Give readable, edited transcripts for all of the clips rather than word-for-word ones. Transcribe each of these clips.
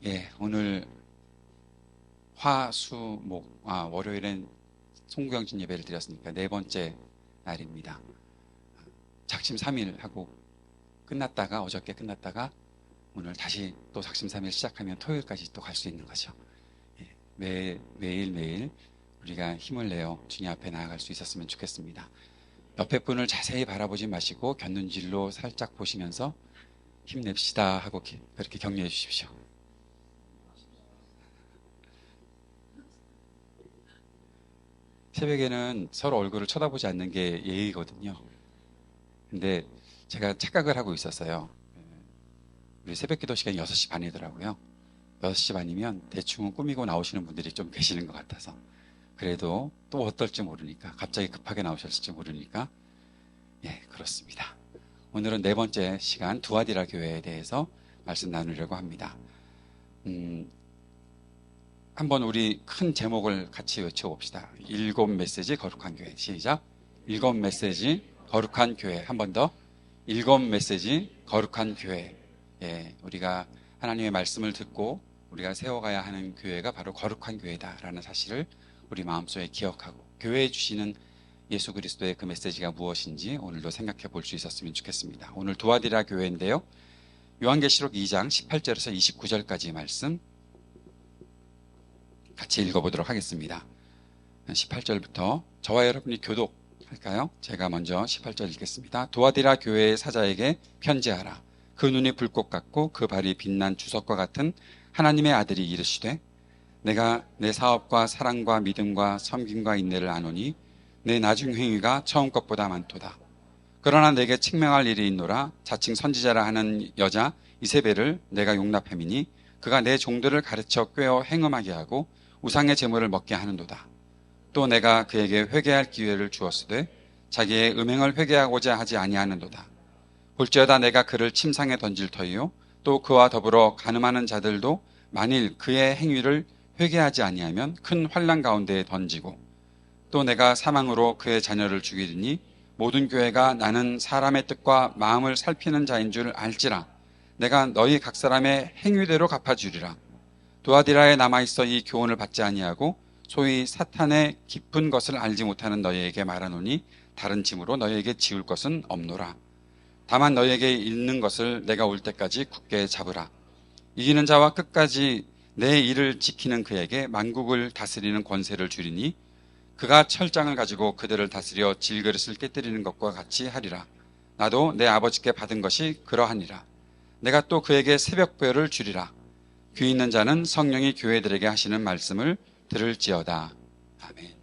예, 오늘 월요일엔 송구경진 예배를 드렸으니까 네 번째 날입니다. 작심 3일 하고 어저께 끝났다가 오늘 다시 또 작심 3일 시작하면 토요일까지 또 갈 수 있는 거죠. 예, 매일매일 우리가 힘을 내어 주님 앞에 나아갈 수 있었으면 좋겠습니다. 옆에 분을 자세히 바라보지 마시고 곁눈질로 살짝 보시면서 힘냅시다 하고 그렇게 격려해 주십시오. 새벽에는 서로 얼굴을 쳐다보지 않는 게 예의거든요. 근데 제가 착각을 하고 있었어요. 우리 새벽 기도 시간이 6시 반이더라고요. 6시 반이면 대충은 꾸미고 나오시는 분들이 좀 계시는 것 같아서. 그래도 또 어떨지 모르니까, 갑자기 급하게 나오셨을지 모르니까, 예, 그렇습니다. 오늘은 네 번째 시간 두아디라 교회에 대해서 말씀 나누려고 합니다. 한번 우리 큰 제목을 같이 외쳐봅시다. 7메시지 거룩한 교회. 시작. 7메시지 거룩한 교회. 한 번 더. 7메시지 거룩한 교회. 예, 우리가 하나님의 말씀을 듣고 우리가 세워가야 하는 교회가 바로 거룩한 교회다라는 사실을 우리 마음속에 기억하고 교회에 주시는 예수 그리스도의 그 메시지가 무엇인지 오늘도 생각해 볼 수 있었으면 좋겠습니다. 오늘 두아디라 교회인데요. 요한계시록 2장 18절에서 29절까지 말씀 같이 읽어보도록 하겠습니다. 18절부터 저와 여러분이 교독할까요? 제가 먼저 18절 읽겠습니다. 두아디라 교회의 사자에게 편지하라. 그 눈이 불꽃 같고 그 발이 빛난 주석과 같은 하나님의 아들이 이르시되 내가 내 사업과 사랑과 믿음과 섬김과 인내를 아노니 내 나중 행위가 처음 것보다 많도다. 그러나 내게 책명할 일이 있노라. 자칭 선지자라 하는 여자 이세벨을 내가 용납함이니 그가 내 종들을 가르쳐 꾀어 행음하게 하고 우상의 제물을 먹게 하는도다. 또 내가 그에게 회개할 기회를 주었으되 자기의 음행을 회개하고자 하지 아니하는도다. 볼지어다 내가 그를 침상에 던질 터이요 또 그와 더불어 간음하는 자들도 만일 그의 행위를 회개하지 아니하면 큰 환난 가운데에 던지고 또 내가 사망으로 그의 자녀를 죽이리니 모든 교회가 나는 사람의 뜻과 마음을 살피는 자인 줄 알지라. 내가 너희 각 사람의 행위대로 갚아주리라. 두아디라에 남아있어 이 교훈을 받지 아니하고 소위 사탄의 깊은 것을 알지 못하는 너희에게 말하노니 다른 짐으로 너희에게 지울 것은 없노라. 다만 너희에게 있는 것을 내가 올 때까지 굳게 잡으라. 이기는 자와 끝까지 내 일을 지키는 그에게 만국을 다스리는 권세를 주리니 그가 철장을 가지고 그들을 다스려 질그릇을 깨뜨리는 것과 같이 하리라. 나도 내 아버지께 받은 것이 그러하니라. 내가 또 그에게 새벽별을 주리라. 귀 있는 자는 성령이 교회들에게 하시는 말씀을 들을지어다. 아멘.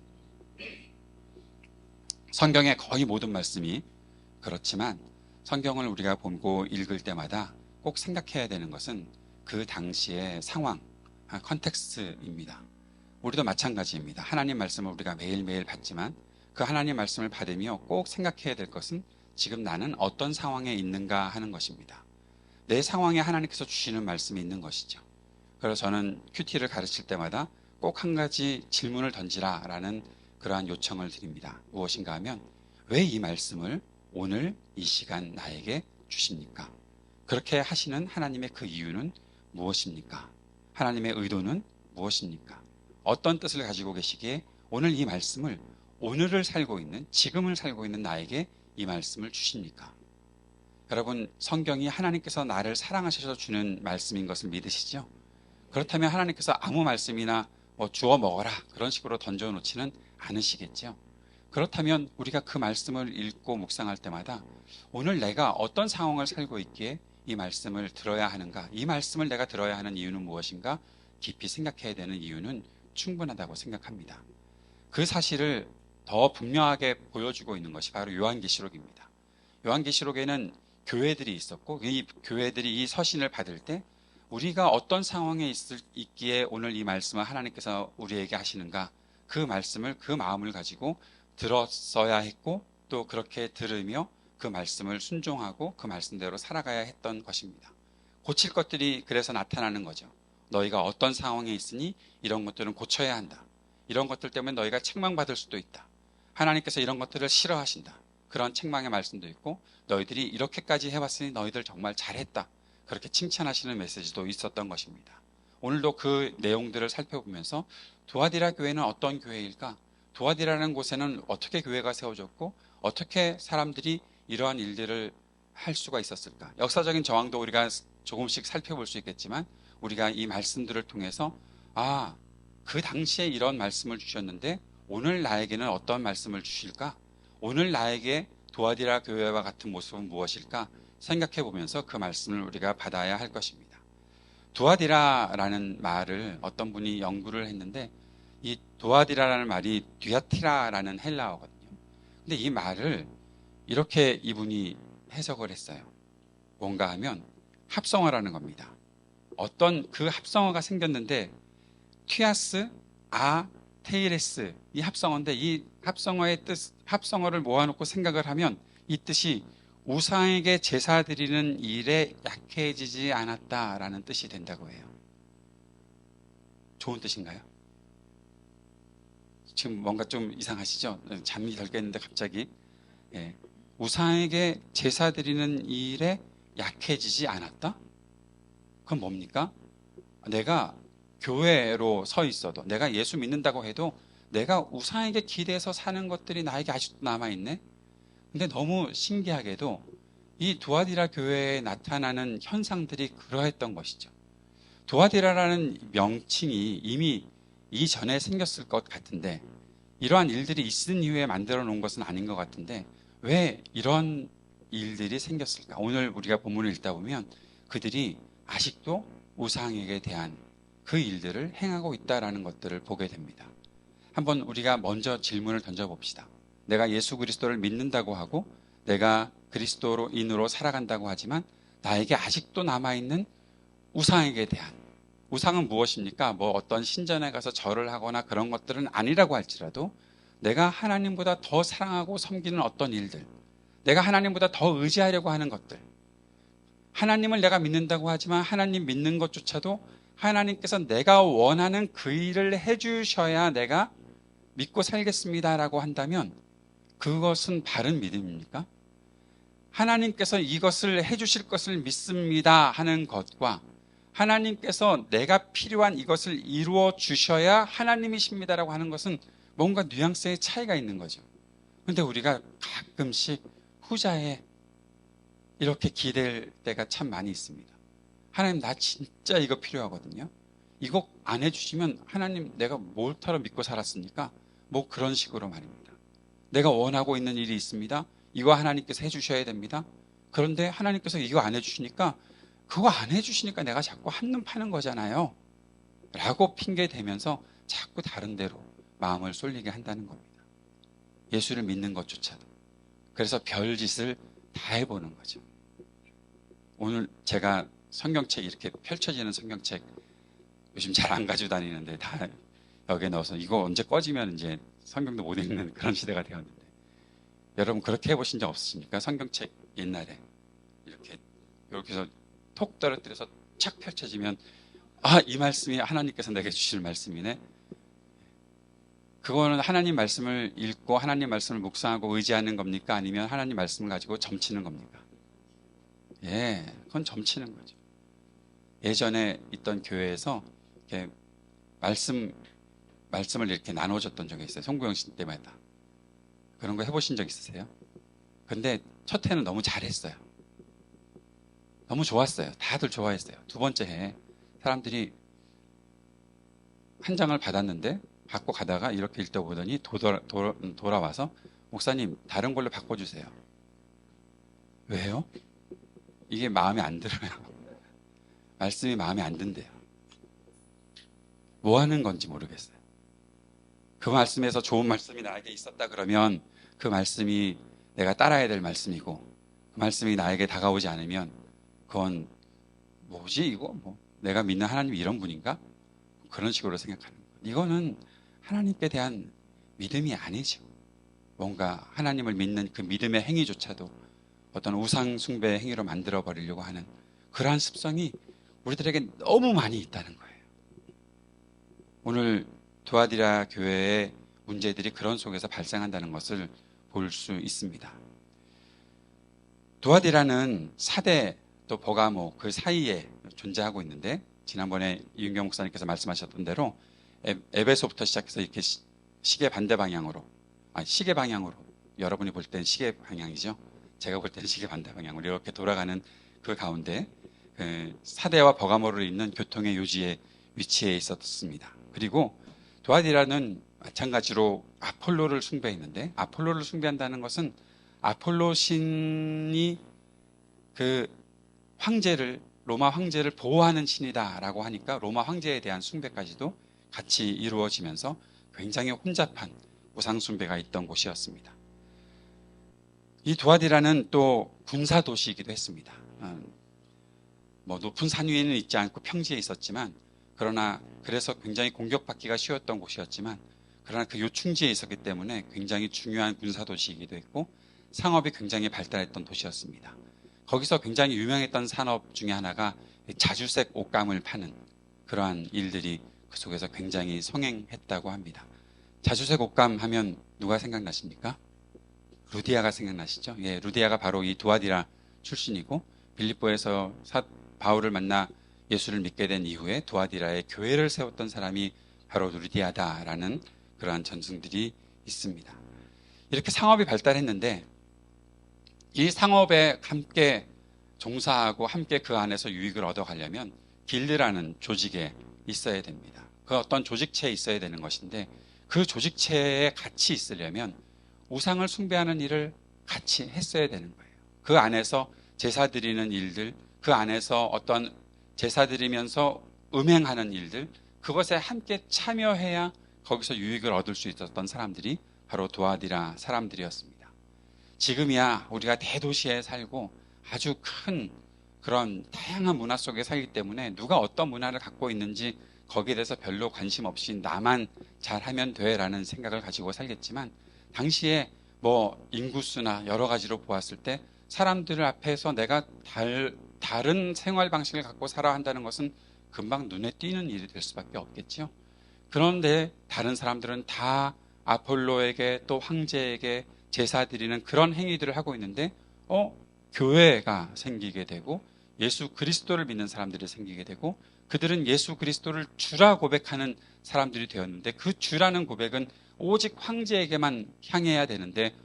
성경의 거의 모든 말씀이 그렇지만 성경을 우리가 보고 읽을 때마다 꼭 생각해야 되는 것은 그 당시의 상황, 컨텍스트입니다. 우리도 마찬가지입니다. 하나님 말씀을 우리가 매일매일 받지만 그 하나님 말씀을 받으며 꼭 생각해야 될 것은 지금 나는 어떤 상황에 있는가 하는 것입니다. 내 상황에 하나님께서 주시는 말씀이 있는 것이죠. 그래서 저는 큐티를 가르칠 때마다 꼭 한 가지 질문을 던지라라는 그러한 요청을 드립니다. 무엇인가 하면 왜 이 말씀을 오늘 이 시간 나에게 주십니까? 그렇게 하시는 하나님의 그 이유는 무엇입니까? 하나님의 의도는 무엇입니까? 어떤 뜻을 가지고 계시기에 오늘 이 말씀을 오늘을 살고 있는 지금을 살고 있는 나에게 이 말씀을 주십니까? 여러분 성경이 하나님께서 나를 사랑하셔서 주는 말씀인 것을 믿으시죠? 그렇다면 하나님께서 아무 말씀이나 주워 먹어라 그런 식으로 던져놓지는 않으시겠죠? 그렇다면 우리가 그 말씀을 읽고 묵상할 때마다 오늘 내가 어떤 상황을 살고 있기에 이 말씀을 들어야 하는가, 이 말씀을 내가 들어야 하는 이유는 무엇인가 깊이 생각해야 되는 이유는 충분하다고 생각합니다. 그 사실을 더 분명하게 보여주고 있는 것이 바로 요한계시록입니다. 요한계시록에는 교회들이 있었고 이 교회들이 이 서신을 받을 때 우리가 어떤 상황에 있기에 오늘 이 말씀을 하나님께서 우리에게 하시는가 그 말씀을 그 마음을 가지고 들었어야 했고 또 그렇게 들으며 그 말씀을 순종하고 그 말씀대로 살아가야 했던 것입니다. 고칠 것들이 그래서 나타나는 거죠. 너희가 어떤 상황에 있으니 이런 것들은 고쳐야 한다. 이런 것들 때문에 너희가 책망받을 수도 있다. 하나님께서 이런 것들을 싫어하신다. 그런 책망의 말씀도 있고 너희들이 이렇게까지 해왔으니 너희들 정말 잘했다. 그렇게 칭찬하시는 메시지도 있었던 것입니다. 오늘도 그 내용들을 살펴보면서 두아디라 교회는 어떤 교회일까? 두아디라는 곳에는 어떻게 교회가 세워졌고 어떻게 사람들이 이러한 일들을 할 수가 있었을까? 역사적인 정황도 우리가 조금씩 살펴볼 수 있겠지만 우리가 이 말씀들을 통해서 그 당시에 이런 말씀을 주셨는데 오늘 나에게는 어떤 말씀을 주실까? 오늘 나에게 두아디라 교회와 같은 모습은 무엇일까? 생각해 보면서 그 말씀을 우리가 받아야 할 것입니다. 두아디라라는 말을 어떤 분이 연구를 했는데 이 두아디라라는 말이 뒤아티라라는 헬라어거든요. 근데 이 말을 이렇게 이분이 해석을 했어요. 뭔가 하면 합성어라는 겁니다. 어떤 그 합성어가 생겼는데 튀아스, 테이레스 이 합성어인데 이 합성어의 뜻, 합성어를 모아놓고 생각을 하면 이 뜻이 우상에게 제사 드리는 일에 약해지지 않았다라는 뜻이 된다고 해요. 좋은 뜻인가요? 지금 뭔가 좀 이상하시죠? 잠이 덜 깼는데 갑자기 우상에게 제사 드리는 일에 약해지지 않았다? 그건 뭡니까? 내가 교회로 서 있어도 내가 예수 믿는다고 해도 내가 우상에게 기대서 사는 것들이 나에게 아직도 남아있네? 근데 너무 신기하게도 이 두아디라 교회에 나타나는 현상들이 그러했던 것이죠. 두아디라라는 명칭이 이미 이전에 생겼을 것 같은데 이러한 일들이 있은 이후에 만들어 놓은 것은 아닌 것 같은데 왜 이런 일들이 생겼을까? 오늘 우리가 본문을 읽다 보면 그들이 아직도 우상에게 대한 그 일들을 행하고 있다라는 것들을 보게 됩니다. 한번 우리가 먼저 질문을 던져봅시다. 내가 예수 그리스도를 믿는다고 하고 내가 그리스도인으로 살아간다고 하지만 나에게 아직도 남아있는 우상에게 대한 우상은 무엇입니까? 뭐 어떤 신전에 가서 절을 하거나 그런 것들은 아니라고 할지라도 내가 하나님보다 더 사랑하고 섬기는 어떤 일들, 내가 하나님보다 더 의지하려고 하는 것들, 하나님을 내가 믿는다고 하지만 하나님 믿는 것조차도 하나님께서 내가 원하는 그 일을 해주셔야 내가 믿고 살겠습니다라고 한다면 그것은 바른 믿음입니까? 하나님께서 이것을 해주실 것을 믿습니다 하는 것과 하나님께서 내가 필요한 이것을 이루어 주셔야 하나님이십니다라고 하는 것은 뭔가 뉘앙스의 차이가 있는 거죠. 그런데 우리가 가끔씩 후자에 이렇게 기댈 때가 참 많이 있습니다. 하나님 나 진짜 이거 필요하거든요. 이거 안 해주시면 하나님 내가 뭘터러 믿고 살았습니까? 뭐 그런 식으로 말입니다. 내가 원하고 있는 일이 있습니다. 이거 하나님께서 해주셔야 됩니다. 그런데 하나님께서 이거 안 해주시니까 그거 안 해주시니까 내가 자꾸 한눈 파는 거잖아요. 라고 핑계 대면서 자꾸 다른 데로 마음을 쏠리게 한다는 겁니다. 예수를 믿는 것조차도. 그래서 별짓을 다 해보는 거죠. 오늘 제가 성경책 이렇게 펼쳐지는 성경책 요즘 잘 안 가지고 다니는데 다 여기에 넣어서 이거 언제 꺼지면 이제 성경도 못 읽는 그런 시대가 되었는데 여러분 그렇게 해보신 적 없으십니까? 성경책 옛날에 이렇게 해서 톡 떨어뜨려서 착 펼쳐지면 이 말씀이 하나님께서 내게 주실 말씀이네. 그거는 하나님 말씀을 읽고 하나님 말씀을 묵상하고 의지하는 겁니까? 아니면 하나님 말씀을 가지고 점치는 겁니까? 그건 점치는 거죠. 예전에 있던 교회에서 이렇게 말씀을 이렇게 나눠줬던 적이 있어요. 송구영 씨 때마다. 그런 거 해보신 적 있으세요? 근데 첫 해는 너무 잘했어요. 너무 좋았어요. 다들 좋아했어요. 두 번째 해 사람들이 한 장을 받았는데 받고 가다가 이렇게 읽다 보더니 돌아와서 목사님 다른 걸로 바꿔주세요. 왜요? 이게 마음에 안 들어요. 말씀이 마음에 안 든대요. 뭐 하는 건지 모르겠어요. 그 말씀에서 좋은 말씀이 나에게 있었다 그러면 그 말씀이 내가 따라야 될 말씀이고 그 말씀이 나에게 다가오지 않으면 그건 뭐지 이거? 내가 믿는 하나님이 이런 분인가? 그런 식으로 생각하는 거예요. 이거는 하나님께 대한 믿음이 아니죠. 뭔가 하나님을 믿는 그 믿음의 행위조차도 어떤 우상 숭배의 행위로 만들어 버리려고 하는 그러한 습성이 우리들에게 너무 많이 있다는 거예요. 오늘 두아디라 교회의 문제들이 그런 속에서 발생한다는 것을 볼 수 있습니다. 두아디라는 사대 또 버가모 그 사이에 존재하고 있는데 지난번에 이윤경 목사님께서 말씀하셨던 대로 에베소부터 시작해서 이렇게 시계 반대 방향으로, 시계 방향으로, 여러분이 볼 땐 시계 방향이죠. 제가 볼 때는 시계 반대 방향으로 이렇게 돌아가는 그 가운데 사대와 버가모를 잇는 교통의 요지에 위치해 있었습니다. 그리고 두아디라는 마찬가지로 아폴로를 숭배했는데, 아폴로를 숭배한다는 것은 아폴로 신이 그 황제를, 로마 황제를 보호하는 신이다라고 하니까 로마 황제에 대한 숭배까지도 같이 이루어지면서 굉장히 혼잡한 우상 숭배가 있던 곳이었습니다. 이 두아디라는 또 군사 도시이기도 했습니다. 높은 산 위에는 있지 않고 평지에 있었지만, 그러나 그래서 굉장히 공격받기가 쉬웠던 곳이었지만, 그러나 그 요충지에 있었기 때문에 굉장히 중요한 군사 도시이기도 했고 상업이 굉장히 발달했던 도시였습니다. 거기서 굉장히 유명했던 산업 중에 하나가 자주색 옷감을 파는 그러한 일들이 그 속에서 굉장히 성행했다고 합니다. 자주색 옷감 하면 누가 생각나십니까? 루디아가 생각나시죠? 예, 루디아가 바로 이 두아디라 출신이고, 빌립보에서 바울을 만나 예수를 믿게 된 이후에 두아디라에 교회를 세웠던 사람이 바로 루디아다라는 그러한 전승들이 있습니다. 이렇게 상업이 발달했는데, 이 상업에 함께 종사하고 함께 그 안에서 유익을 얻어가려면 길드라는 조직에 있어야 됩니다. 그 어떤 조직체에 있어야 되는 것인데, 그 조직체에 같이 있으려면 우상을 숭배하는 일을 같이 했어야 되는 거예요. 그 안에서 제사 드리는 일들, 그 안에서 어떤 제사 드리면서 음행하는 일들, 그것에 함께 참여해야 거기서 유익을 얻을 수 있었던 사람들이 바로 두아디라 사람들이었습니다. 지금이야 우리가 대도시에 살고 아주 큰 그런 다양한 문화 속에 살기 때문에 누가 어떤 문화를 갖고 있는지 거기에 대해서 별로 관심 없이 나만 잘하면 돼라는 생각을 가지고 살겠지만, 당시에 인구수나 여러 가지로 보았을 때 사람들 앞에서 내가 다른 생활 방식을 갖고 살아야 한다는 것은 금방 눈에 띄는 일이 될 수밖에 없겠죠. 그런데 다른 사람들은 다 아폴로에게 또 황제에게 제사 드리는 그런 행위들을 하고 있는데 교회가 생기게 되고 예수 그리스도를 믿는 사람들이 생기게 되고, 그들은 예수 그리스도를 주라 고백하는 사람들이 되었는데, 그 주라는 고백은 오직 황제에게만 향해야 되는데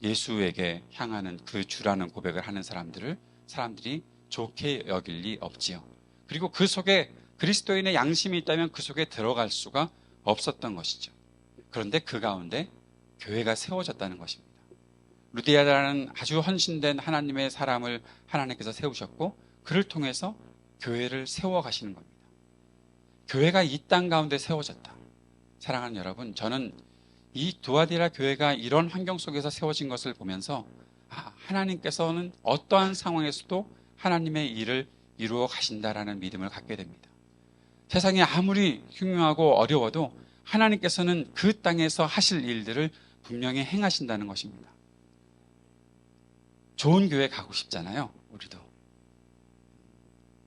예수에게 향하는 그 주라는 고백을 하는 사람들이 좋게 여길 리 없지요. 그리고 그 속에 그리스도인의 양심이 있다면 그 속에 들어갈 수가 없었던 것이죠. 그런데 그 가운데 교회가 세워졌다는 것입니다. 루디아라는 아주 헌신된 하나님의 사람을 하나님께서 세우셨고, 그를 통해서 교회를 세워가시는 겁니다. 교회가 이 땅 가운데 세워졌다. 사랑하는 여러분, 저는 이 두아디라 교회가 이런 환경 속에서 세워진 것을 보면서 하나님께서는 어떠한 상황에서도 하나님의 일을 이루어 가신다라는 믿음을 갖게 됩니다. 세상이 아무리 흉흉하고 어려워도 하나님께서는 그 땅에서 하실 일들을 분명히 행하신다는 것입니다. 좋은 교회 가고 싶잖아요. 우리도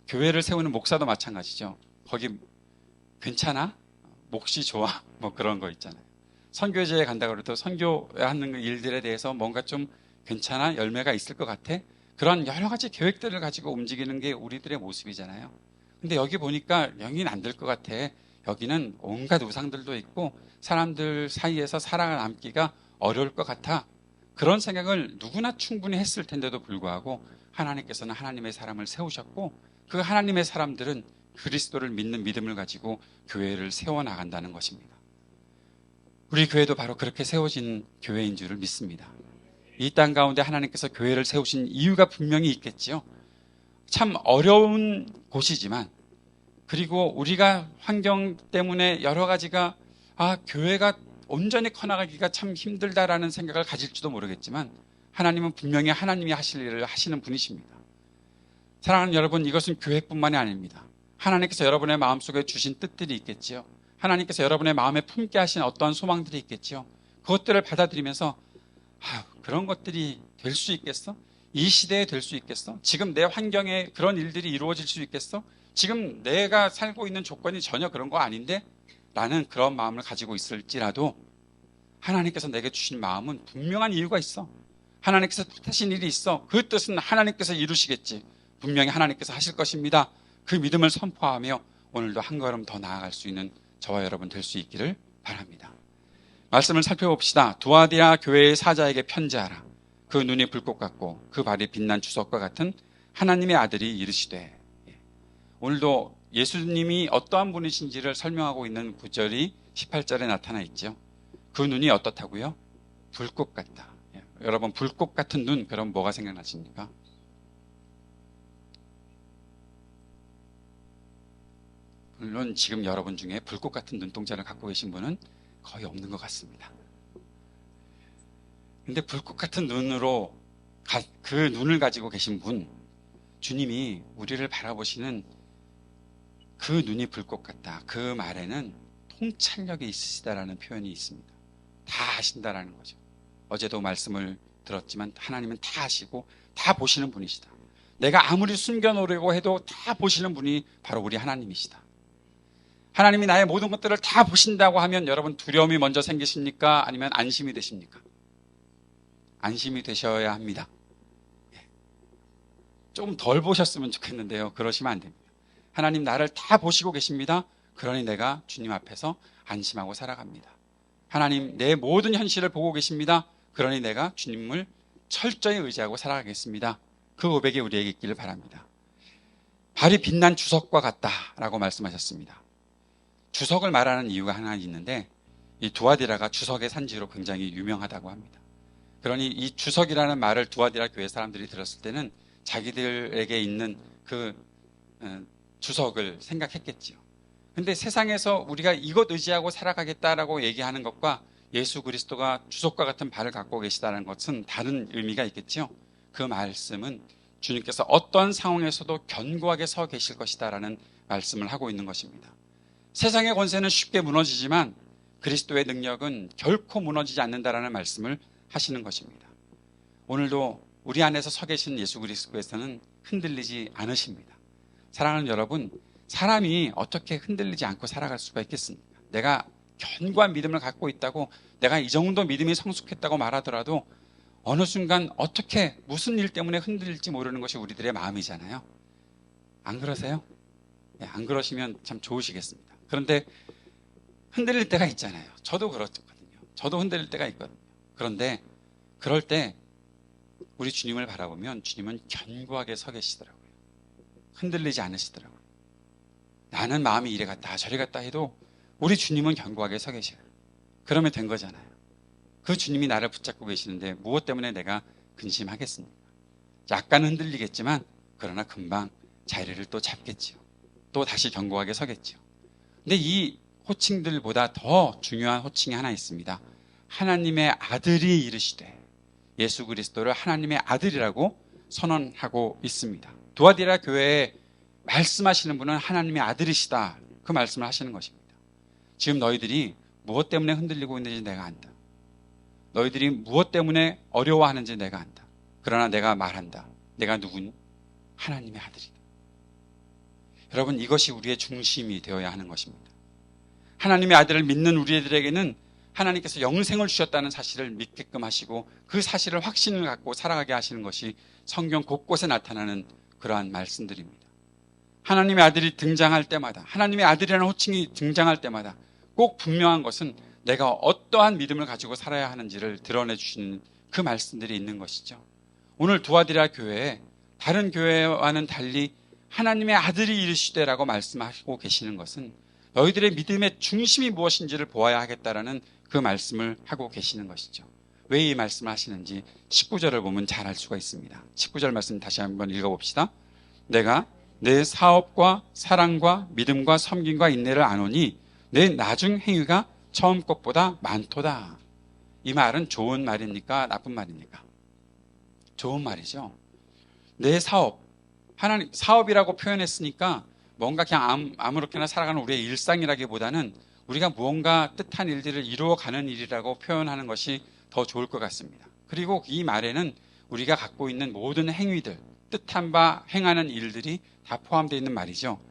교회를 세우는 목사도 마찬가지죠. 거기 괜찮아? 몫이 좋아? 그런 거 있잖아요. 선교제에 간다고 해도 선교하는 일들에 대해서 뭔가 좀 괜찮아? 열매가 있을 것 같아? 그런 여러 가지 계획들을 가지고 움직이는 게 우리들의 모습이잖아요. 근데 여기 보니까 여기는 안 될 것 같아. 여기는 온갖 우상들도 있고 사람들 사이에서 사랑을 남기가 어려울 것 같아. 그런 생각을 누구나 충분히 했을 텐데도 불구하고 하나님께서는 하나님의 사람을 세우셨고, 그 하나님의 사람들은 그리스도를 믿는 믿음을 가지고 교회를 세워나간다는 것입니다. 우리 교회도 바로 그렇게 세워진 교회인 줄을 믿습니다. 이 땅 가운데 하나님께서 교회를 세우신 이유가 분명히 있겠지요. 참 어려운 곳이지만, 그리고 우리가 환경 때문에 여러 가지가 교회가 온전히 커나가기가 참 힘들다라는 생각을 가질지도 모르겠지만, 하나님은 분명히 하나님이 하실 일을 하시는 분이십니다. 사랑하는 여러분, 이것은 교회뿐만이 아닙니다. 하나님께서 여러분의 마음속에 주신 뜻들이 있겠지요. 하나님께서 여러분의 마음에 품게 하신 어떠한 소망들이 있겠지요. 그것들을 받아들이면서 그런 것들이 될 수 있겠어? 이 시대에 될 수 있겠어? 지금 내 환경에 그런 일들이 이루어질 수 있겠어? 지금 내가 살고 있는 조건이 전혀 그런 거 아닌데? 라는 그런 마음을 가지고 있을지라도 하나님께서 내게 주신 마음은 분명한 이유가 있어. 하나님께서 뜻하신 일이 있어. 그 뜻은 하나님께서 이루시겠지. 분명히 하나님께서 하실 것입니다. 그 믿음을 선포하며 오늘도 한 걸음 더 나아갈 수 있는 저와 여러분 될 수 있기를 바랍니다. 말씀을 살펴봅시다. 두아디아 교회의 사자에게 편지하라. 그 눈이 불꽃 같고 그 발이 빛난 주석과 같은 하나님의 아들이 이르시되. 오늘도 예수님이 어떠한 분이신지를 설명하고 있는 구절이 18절에 나타나 있죠. 그 눈이 어떻다고요? 불꽃 같다. 여러분, 불꽃 같은 눈, 그럼 뭐가 생각나십니까? 물론 지금 여러분 중에 불꽃 같은 눈동자를 갖고 계신 분은 거의 없는 것 같습니다. 근데 불꽃 같은 눈으로 그 눈을 가지고 계신 분, 주님이 우리를 바라보시는 그 눈이 불꽃 같다. 그 말에는 통찰력이 있으시다라는 표현이 있습니다. 다 아신다라는 거죠. 어제도 말씀을 들었지만 하나님은 다 아시고 다 보시는 분이시다. 내가 아무리 숨겨놓으려고 해도 다 보시는 분이 바로 우리 하나님이시다. 하나님이 나의 모든 것들을 다 보신다고 하면 여러분 두려움이 먼저 생기십니까? 아니면 안심이 되십니까? 안심이 되셔야 합니다. 조금 덜 보셨으면 좋겠는데요. 그러시면 안 됩니다. 하나님 나를 다 보시고 계십니다. 그러니 내가 주님 앞에서 안심하고 살아갑니다. 하나님 내 모든 현실을 보고 계십니다. 그러니 내가 주님을 철저히 의지하고 살아가겠습니다. 그 고백이 우리에게 있기를 바랍니다. 발이 빛난 주석과 같다라고 말씀하셨습니다. 주석을 말하는 이유가 하나 있는데 이 두아디라가 주석의 산지로 굉장히 유명하다고 합니다. 그러니 이 주석이라는 말을 두아디라 교회 사람들이 들었을 때는 자기들에게 있는 그 주석을 생각했겠지요. 근데 세상에서 우리가 이것 의지하고 살아가겠다라고 얘기하는 것과 예수 그리스도가 주석과 같은 발을 갖고 계시다는 것은 다른 의미가 있겠죠. 그 말씀은 주님께서 어떤 상황에서도 견고하게 서 계실 것이다라는 말씀을 하고 있는 것입니다. 세상의 권세는 쉽게 무너지지만 그리스도의 능력은 결코 무너지지 않는다라는 말씀을 하시는 것입니다. 오늘도 우리 안에서 서 계신 예수 그리스도에서는 흔들리지 않으십니다. 사랑하는 여러분, 사람이 어떻게 흔들리지 않고 살아갈 수가 있겠습니까? 내가 견고한 믿음을 갖고 있다고, 내가 이 정도 믿음이 성숙했다고 말하더라도 어느 순간 어떻게 무슨 일 때문에 흔들릴지 모르는 것이 우리들의 마음이잖아요. 안 그러세요? 네, 안 그러시면 참 좋으시겠습니다. 그런데 흔들릴 때가 있잖아요. 저도 그렇거든요. 저도 흔들릴 때가 있거든요. 그런데 그럴 때 우리 주님을 바라보면 주님은 견고하게 서 계시더라고요. 흔들리지 않으시더라고요. 나는 마음이 이래 갔다 저래 갔다 해도 우리 주님은 견고하게 서 계셔요. 그러면 된 거잖아요. 그 주님이 나를 붙잡고 계시는데 무엇 때문에 내가 근심하겠습니까? 약간 흔들리겠지만 그러나 금방 자리를 또 잡겠지요. 또 다시 견고하게 서겠지요. 근데 이 호칭들보다 더 중요한 호칭이 하나 있습니다. 하나님의 아들이 이르시되, 예수 그리스도를 하나님의 아들이라고 선언하고 있습니다. 두아디라 교회에 말씀하시는 분은 하나님의 아들이시다. 그 말씀을 하시는 것입니다. 지금 너희들이 무엇 때문에 흔들리고 있는지 내가 안다. 너희들이 무엇 때문에 어려워하는지 내가 안다. 그러나 내가 말한다. 내가 누군? 하나님의 아들이다. 여러분, 이것이 우리의 중심이 되어야 하는 것입니다. 하나님의 아들을 믿는 우리들에게는 하나님께서 영생을 주셨다는 사실을 믿게끔 하시고 그 사실을 확신을 갖고 살아가게 하시는 것이 성경 곳곳에 나타나는 그러한 말씀들입니다. 하나님의 아들이 등장할 때마다, 하나님의 아들이라는 호칭이 등장할 때마다 꼭 분명한 것은 내가 어떠한 믿음을 가지고 살아야 하는지를 드러내 주시는 그 말씀들이 있는 것이죠. 오늘 두아디라 교회에 다른 교회와는 달리 하나님의 아들이 이르시되라고 말씀하고 계시는 것은 너희들의 믿음의 중심이 무엇인지를 보아야 하겠다라는 그 말씀을 하고 계시는 것이죠. 왜 이 말씀을 하시는지 19절을 보면 잘 알 수가 있습니다. 19절 말씀 다시 한번 읽어봅시다. 내가 내 사업과 사랑과 믿음과 섬김과 인내를 아노니 내 나중 행위가 처음 것보다 많도다. 이 말은 좋은 말입니까? 나쁜 말입니까? 좋은 말이죠. 내 사업, 하나님 사업이라고 표현했으니까 뭔가 그냥 아무렇게나 살아가는 우리의 일상이라기보다는 우리가 무언가 뜻한 일들을 이루어가는 일이라고 표현하는 것이 더 좋을 것 같습니다. 그리고 이 말에는 우리가 갖고 있는 모든 행위들, 뜻한 바 행하는 일들이 다 포함되어 있는 말이죠.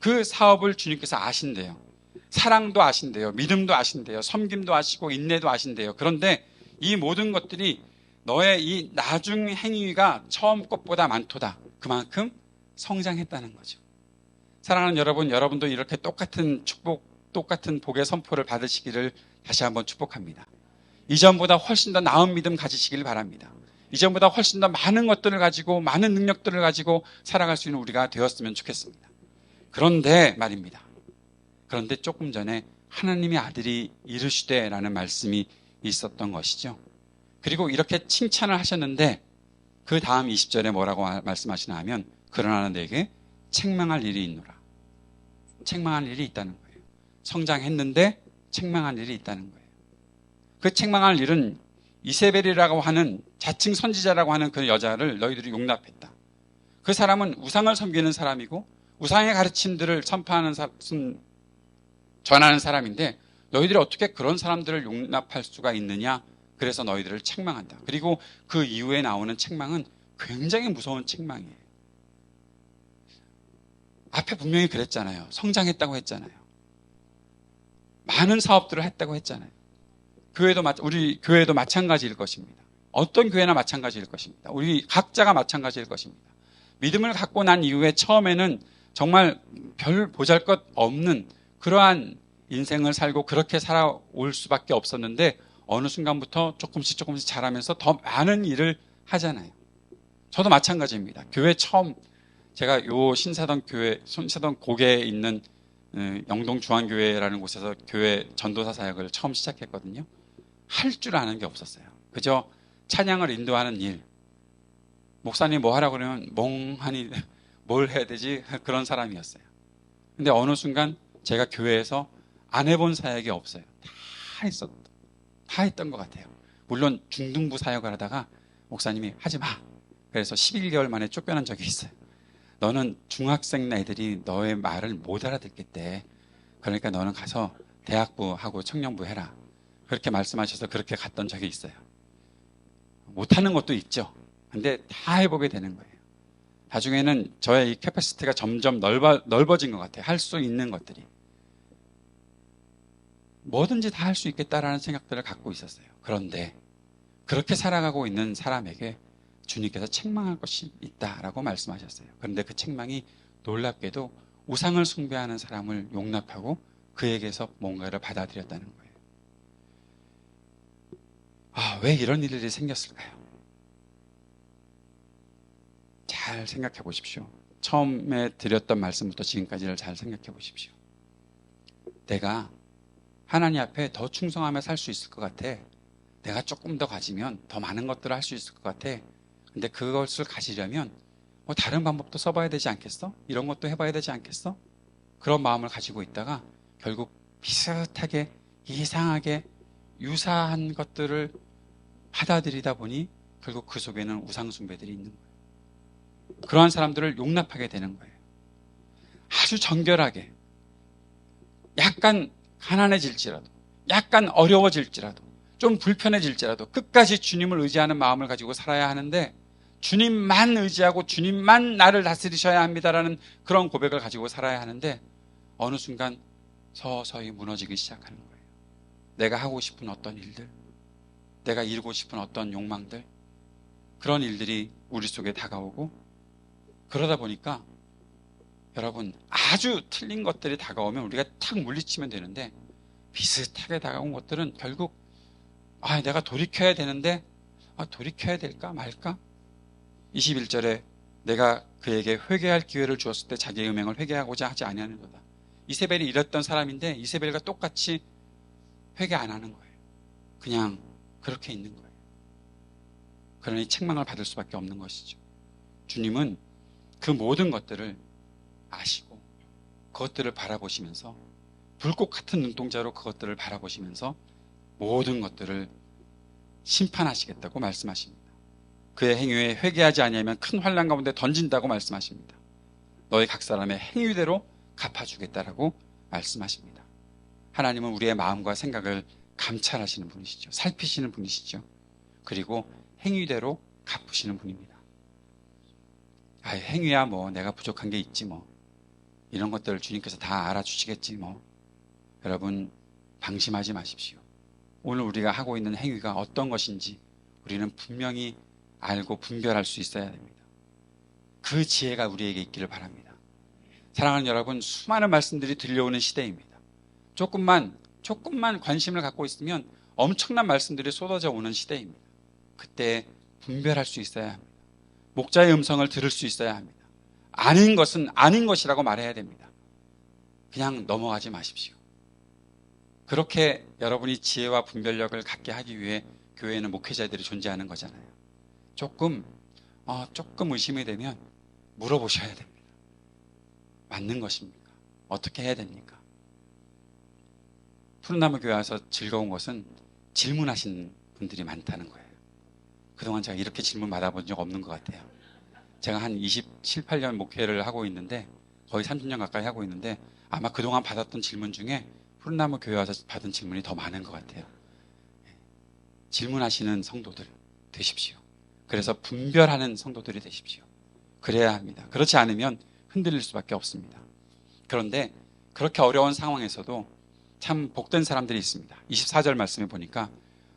그 사업을 주님께서 아신대요. 사랑도 아신대요. 믿음도 아신대요. 섬김도 아시고 인내도 아신대요. 그런데 이 모든 것들이 너의 이 나중 행위가 처음 것보다 많도다. 그만큼 성장했다는 거죠. 사랑하는 여러분, 여러분도 이렇게 똑같은 축복, 똑같은 복의 선포를 받으시기를 다시 한번 축복합니다. 이전보다 훨씬 더 나은 믿음 가지시길 바랍니다. 이전보다 훨씬 더 많은 것들을 가지고, 많은 능력들을 가지고 살아갈 수 있는 우리가 되었으면 좋겠습니다. 그런데 말입니다. 그런데 조금 전에 하나님의 아들이 이르시되라는 말씀이 있었던 것이죠. 그리고 이렇게 칭찬을 하셨는데 그 다음 20절에 뭐라고 말씀하시나 하면, 그러나 내게 책망할 일이 있노라. 책망할 일이 있다는 거예요. 성장했는데 책망할 일이 있다는 거예요. 그 책망할 일은 이세벨이라고 하는 자칭 선지자라고 하는 그 여자를 너희들이 용납했다. 그 사람은 우상을 섬기는 사람이고 우상의 가르침들을 전하는 사람인데 너희들이 어떻게 그런 사람들을 용납할 수가 있느냐? 그래서 너희들을 책망한다. 그리고 그 이후에 나오는 책망은 굉장히 무서운 책망이에요. 앞에 분명히 그랬잖아요. 성장했다고 했잖아요. 많은 사업들을 했다고 했잖아요. 우리 교회도 마찬가지일 것입니다. 어떤 교회나 마찬가지일 것입니다. 우리 각자가 마찬가지일 것입니다. 믿음을 갖고 난 이후에 처음에는 정말 별 보잘것 없는 그러한 인생을 살고 그렇게 살아올 수밖에 없었는데 어느 순간부터 조금씩 자라면서 더 많은 일을 하잖아요. 저도 마찬가지입니다. 교회 처음 제가 요 신사동 고개에 있는 영동중앙교회라는 곳에서 교회 전도사 사역을 처음 시작했거든요. 할 줄 아는 게 없었어요. 그저 찬양을 인도하는 일. 목사님 뭐 하라고 그러면 멍하니 뭘 해야 되지? 그런 사람이었어요. 근데 어느 순간 제가 교회에서 안 해본 사역이 없어요. 다 했던 것 같아요. 물론 중등부 사역을 하다가 목사님이 하지 마. 그래서 11개월 만에 쫓겨난 적이 있어요. 너는 중학생 애들이 너의 말을 못 알아듣겠대. 그러니까 너는 가서 대학부하고 청년부 해라. 그렇게 말씀하셔서 그렇게 갔던 적이 있어요. 못하는 것도 있죠. 근데 다 해보게 되는 거예요. 나중에는 저의 이 캐패시티가 점점 넓어진 것 같아요. 할 수 있는 것들이. 뭐든지 다 할 수 있겠다라는 생각들을 갖고 있었어요. 그런데 그렇게 살아가고 있는 사람에게 주님께서 책망할 것이 있다라고 말씀하셨어요. 그런데 그 책망이 놀랍게도 우상을 숭배하는 사람을 용납하고 그에게서 뭔가를 받아들였다는 거예요. 왜 이런 일들이 생겼을까요? 잘 생각해 보십시오. 처음에 드렸던 말씀부터 지금까지를 잘 생각해 보십시오. 내가 하나님 앞에 더 충성하며 살 수 있을 것 같아. 내가 조금 더 가지면 더 많은 것들을 할 수 있을 것 같아. 근데 그것을 가지려면 다른 방법도 써봐야 되지 않겠어? 이런 것도 해봐야 되지 않겠어? 그런 마음을 가지고 있다가 결국 비슷하게 이상하게 유사한 것들을 받아들이다 보니 결국 그 속에는 우상숭배들이 있는 거예요. 그러한 사람들을 용납하게 되는 거예요. 아주 정결하게 약간 가난해질지라도 약간 어려워질지라도 좀 불편해질지라도 끝까지 주님을 의지하는 마음을 가지고 살아야 하는데 주님만 의지하고 주님만 나를 다스리셔야 합니다라는 그런 고백을 가지고 살아야 하는데 어느 순간 서서히 무너지기 시작하는 거예요. 내가 하고 싶은 어떤 일들, 내가 이루고 싶은 어떤 욕망들, 그런 일들이 우리 속에 다가오고 그러다 보니까 여러분 아주 틀린 것들이 다가오면 우리가 탁 물리치면 되는데 비슷하게 다가온 것들은 결국 내가 돌이켜야 되는데 돌이켜야 될까 말까? 21절에 내가 그에게 회개할 기회를 주었을 때 자기의 음행을 회개하고자 하지 아니하는도다. 이세벨이 이랬던 사람인데 이세벨과 똑같이 회개 안 하는 거예요. 그냥 그렇게 있는 거예요. 그러니 책망을 받을 수밖에 없는 것이죠. 주님은 그 모든 것들을 아시고 그것들을 바라보시면서 불꽃 같은 눈동자로 그것들을 바라보시면서 모든 것들을 심판하시겠다고 말씀하십니다. 그의 행위에 회개하지 아니하면 큰 환난 가운데 던진다고 말씀하십니다. 너희 각 사람의 행위대로 갚아주겠다라고 말씀하십니다. 하나님은 우리의 마음과 생각을 감찰하시는 분이시죠. 살피시는 분이시죠. 그리고 행위대로 갚으시는 분입니다. 행위야 내가 부족한 게 있지 이런 것들을 주님께서 다 알아주시겠지 여러분 방심하지 마십시오. 오늘 우리가 하고 있는 행위가 어떤 것인지 우리는 분명히 알고 분별할 수 있어야 됩니다. 그 지혜가 우리에게 있기를 바랍니다. 사랑하는 여러분, 수많은 말씀들이 들려오는 시대입니다. 조금만 관심을 갖고 있으면 엄청난 말씀들이 쏟아져 오는 시대입니다. 그때 분별할 수 있어야 합니다. 목자의 음성을 들을 수 있어야 합니다. 아닌 것은 아닌 것이라고 말해야 됩니다. 그냥 넘어가지 마십시오. 그렇게 여러분이 지혜와 분별력을 갖게 하기 위해 교회에는 목회자들이 존재하는 거잖아요. 조금 의심이 되면 물어보셔야 됩니다. 맞는 것입니까? 어떻게 해야 됩니까? 푸른나무 교회 와서 즐거운 것은 질문하시는 분들이 많다는 거예요. 그동안 제가 이렇게 질문 받아본 적 없는 것 같아요. 제가 한 27, 8년 목회를 하고 있는데 거의 30년 가까이 하고 있는데 아마 그동안 받았던 질문 중에 푸른나무 교회 와서 받은 질문이 더 많은 것 같아요. 질문하시는 성도들 되십시오. 그래서 분별하는 성도들이 되십시오. 그래야 합니다. 그렇지 않으면 흔들릴 수밖에 없습니다. 그런데 그렇게 어려운 상황에서도 참 복된 사람들이 있습니다. 24절 말씀에 보니까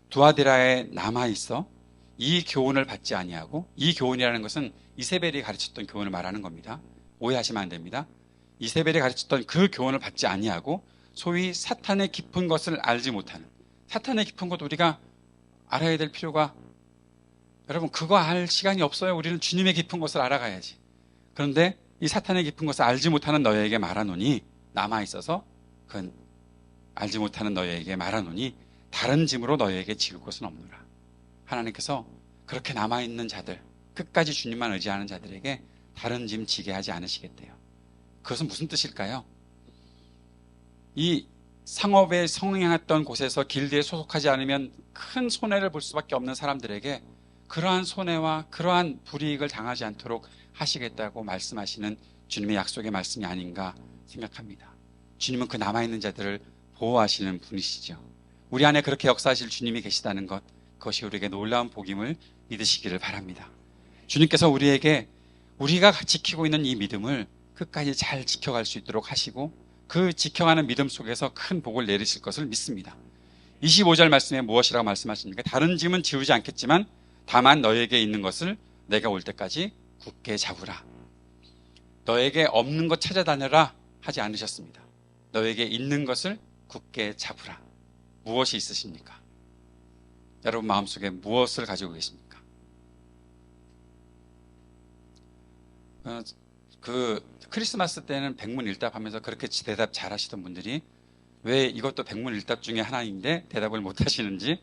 두아디라에 남아있어 이 교훈을 받지 아니하고, 이 교훈이라는 것은 이세벨이 가르쳤던 교훈을 말하는 겁니다. 오해하시면 안 됩니다. 이세벨이 가르쳤던 그 교훈을 받지 아니하고 소위 사탄의 깊은 것을 알지 못하는, 사탄의 깊은 것 우리가 알아야 될 필요가, 여러분 그거 알 시간이 없어요. 우리는 주님의 깊은 것을 알아가야지. 그런데 이 사탄의 깊은 것을 알지 못하는 너희에게 말하노니, 남아있어서 그 알지 못하는 너희에게 말하노니 다른 짐으로 너희에게 지울 것은 없노라. 하나님께서 그렇게 남아있는 자들, 끝까지 주님만 의지하는 자들에게 다른 짐 지게 하지 않으시겠대요. 그것은 무슨 뜻일까요? 이 상업에 성행했던 곳에서 길드에 소속하지 않으면 큰 손해를 볼 수밖에 없는 사람들에게 그러한 손해와 그러한 불이익을 당하지 않도록 하시겠다고 말씀하시는 주님의 약속의 말씀이 아닌가 생각합니다. 주님은 그 남아있는 자들을 보호하시는 분이시죠. 우리 안에 그렇게 역사하실 주님이 계시다는 것, 그것이 우리에게 놀라운 복임을 믿으시기를 바랍니다. 주님께서 우리에게 우리가 지키고 있는 이 믿음을 끝까지 잘 지켜갈 수 있도록 하시고, 그 지켜가는 믿음 속에서 큰 복을 내리실 것을 믿습니다. 25절 말씀에 무엇이라고 말씀하십니까? 다른 짐은 지우지 않겠지만 다만 너에게 있는 것을 내가 올 때까지 굳게 잡으라. 너에게 없는 것 찾아다녀라 하지 않으셨습니다. 너에게 있는 것을 굳게 잡으라. 무엇이 있으십니까? 여러분 마음속에 무엇을 가지고 계십니까? 그 크리스마스 때는 백문일답하면서 그렇게 대답 잘하시던 분들이 왜 이것도 백문일답 중에 하나인데 대답을 못 하시는지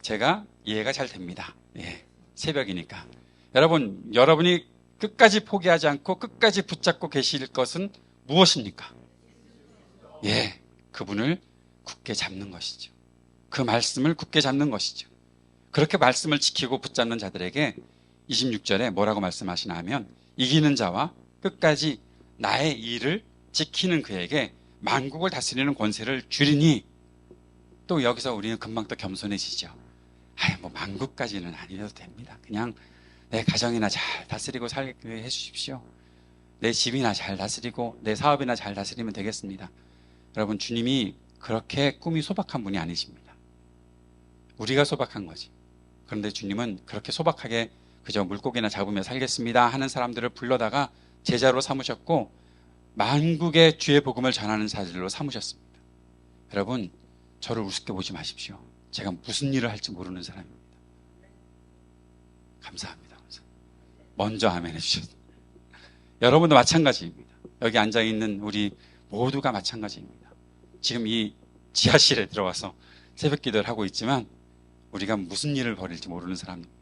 제가 이해가 잘 됩니다. 예, 새벽이니까. 여러분이 끝까지 포기하지 않고 끝까지 붙잡고 계실 것은 무엇입니까? 예, 그분을 굳게 잡는 것이죠. 그 말씀을 굳게 잡는 것이죠. 그렇게 말씀을 지키고 붙잡는 자들에게 26절에 뭐라고 말씀하시나 하면, 이기는 자와 끝까지 나의 일을 지키는 그에게 만국을 다스리는 권세를 주리니. 또 여기서 우리는 금방 또 겸손해지죠. 뭐 만국까지는 아니어도 됩니다. 그냥 내 가정이나 잘 다스리고 살게 해주십시오. 내 집이나 잘 다스리고 내 사업이나 잘 다스리면 되겠습니다. 여러분, 주님이 그렇게 꿈이 소박한 분이 아니십니다. 우리가 소박한 거지. 그런데 주님은 그렇게 소박하게 그저 물고기나 잡으며 살겠습니다 하는 사람들을 불러다가 제자로 삼으셨고, 만국의 주의 복음을 전하는 자들로 삼으셨습니다. 여러분, 저를 우습게 보지 마십시오. 제가 무슨 일을 할지 모르는 사람입니다. 감사합니다. 먼저 아멘 해주셨습니다. 여러분도 마찬가지입니다. 여기 앉아있는 우리 모두가 마찬가지입니다. 지금 이 지하실에 들어와서 새벽 기도를 하고 있지만 우리가 무슨 일을 벌일지 모르는 사람입니다.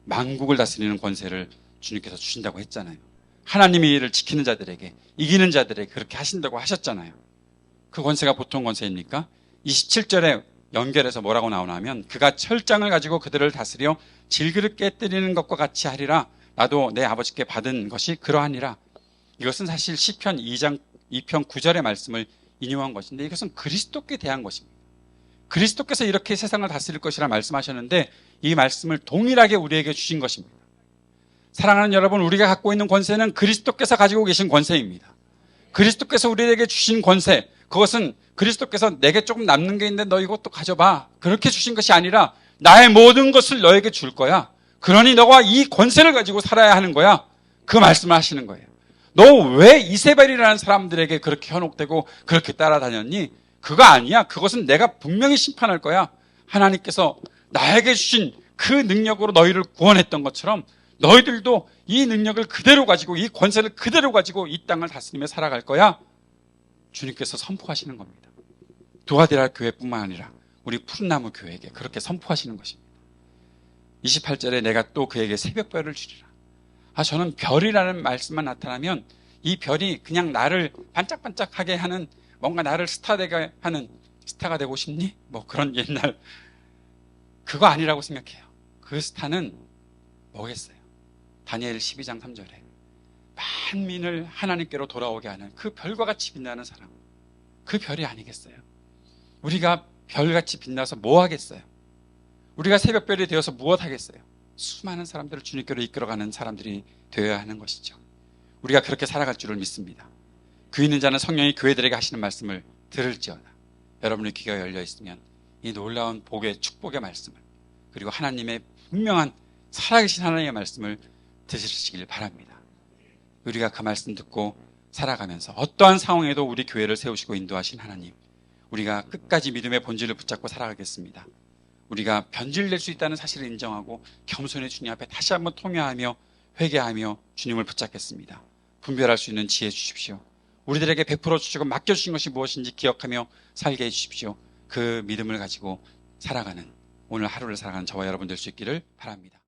만국을 다스리는 권세를 주님께서 주신다고 했잖아요. 하나님의 일을 지키는 자들에게, 이기는 자들에게 그렇게 하신다고 하셨잖아요. 그 권세가 보통 권세입니까? 27절에 연결해서 뭐라고 나오나 하면, 그가 철장을 가지고 그들을 다스려 질그릇 깨뜨리는 것과 같이 하리라. 나도 내 아버지께 받은 것이 그러하니라. 이것은 사실 시편 2장 2편 9절의 말씀을 인용한 것인데, 이것은 그리스도께 대한 것입니다. 그리스도께서 이렇게 세상을 다스릴 것이라 말씀하셨는데 이 말씀을 동일하게 우리에게 주신 것입니다. 사랑하는 여러분, 우리가 갖고 있는 권세는 그리스도께서 가지고 계신 권세입니다. 그리스도께서 우리에게 주신 권세, 그것은 그리스도께서 내게 조금 남는 게 있는데 너 이것도 가져봐, 그렇게 주신 것이 아니라 나의 모든 것을 너에게 줄 거야. 그러니 너가 이 권세를 가지고 살아야 하는 거야. 그 말씀을 하시는 거예요. 너 왜 이세벨이라는 사람들에게 그렇게 현혹되고 그렇게 따라다녔니? 그거 아니야. 그것은 내가 분명히 심판할 거야. 하나님께서 나에게 주신 그 능력으로 너희를 구원했던 것처럼 너희들도 이 능력을 그대로 가지고 이 권세를 그대로 가지고 이 땅을 다스리며 살아갈 거야. 주님께서 선포하시는 겁니다. 두아디라 교회뿐만 아니라 우리 푸른나무 교회에게 그렇게 선포하시는 것입니다. 28절에 내가 또 그에게 새벽별을 주리라. 저는 별이라는 말씀만 나타나면 이 별이 그냥 나를 반짝반짝하게 하는, 뭔가 나를 스타되게 하는, 스타가 되고 싶니? 뭐 그런 옛날 그거 아니라고 생각해요. 그 스타는 뭐겠어요? 다니엘 12장 3절에 만민을 하나님께로 돌아오게 하는 그 별과 같이 빛나는 사람, 그 별이 아니겠어요? 우리가 별같이 빛나서 뭐 하겠어요? 우리가 새벽별이 되어서 무엇 하겠어요? 수많은 사람들을 주님께로 이끌어가는 사람들이 되어야 하는 것이죠. 우리가 그렇게 살아갈 줄을 믿습니다. 귀 있는 자는 성령이 교회들에게 하시는 말씀을 들을지어다. 여러분의 귀가 열려 있으면 이 놀라운 복의 축복의 말씀을, 그리고 하나님의 분명한 살아계신 하나님의 말씀을 들으시길 바랍니다. 우리가 그 말씀 듣고 살아가면서 어떠한 상황에도 우리 교회를 세우시고 인도하신 하나님, 우리가 끝까지 믿음의 본질을 붙잡고 살아가겠습니다. 우리가 변질될 수 있다는 사실을 인정하고 겸손히 주님 앞에 다시 한번 통회하며 회개하며 주님을 붙잡겠습니다. 분별할 수 있는 지혜 주십시오. 우리들에게 베풀어 주시고 맡겨주신 것이 무엇인지 기억하며 살게 해주십시오. 그 믿음을 가지고 살아가는, 오늘 하루를 살아가는 저와 여러분 될 수 있기를 바랍니다.